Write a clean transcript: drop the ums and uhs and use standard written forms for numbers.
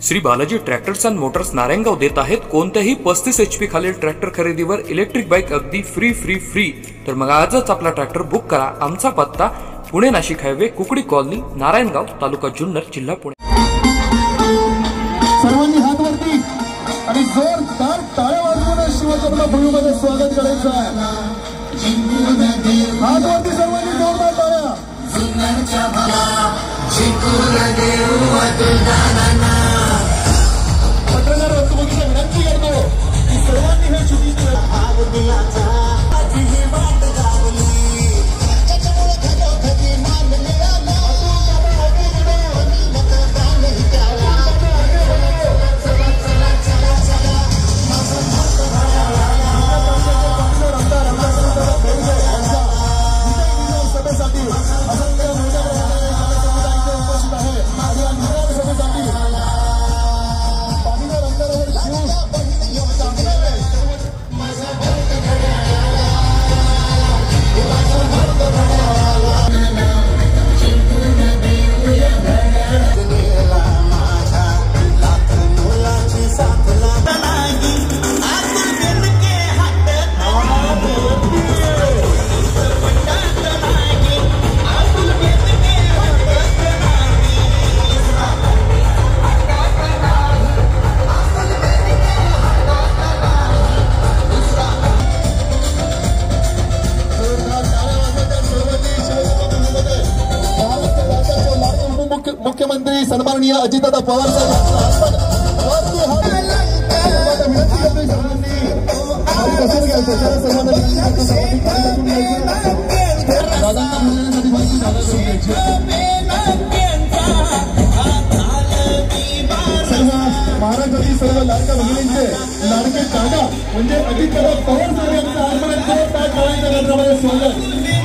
Shri Balaji tractors and Motors Narayangaon देत आहेत कोणत्याही 35 HP खालील ट्रॅक्टर खरेदीवर इलेक्ट्रिक बाईक अगदी फ्री। तर मग आजच आपला ट्रॅक्टर बुक करा। आमचा पत्ता पुणे नाशिक हायवे कुकडी कॉलनी नारायणगाव तालुका जुन्नर जिल्हा पुणे। सर्वांनी हात वरती आणि जोरदार टाळ्या वाजवून शिवजन्म भूमीमध्ये स्वागत करायचं आहे। हात वरती सर्वांनी जोरदार टाळ्या। पत्रकार बंधूंची विनंती करतो की सर्वांनी हे चुकीचे मुख्यमंत्री सन्माननीय अजितदादा पवार महाराष्ट्रातील सर्व लाडक्या भगिनींचे लाडके काका म्हणजे अजितदादा पवार साहेब यांचं आगमन स्वागत।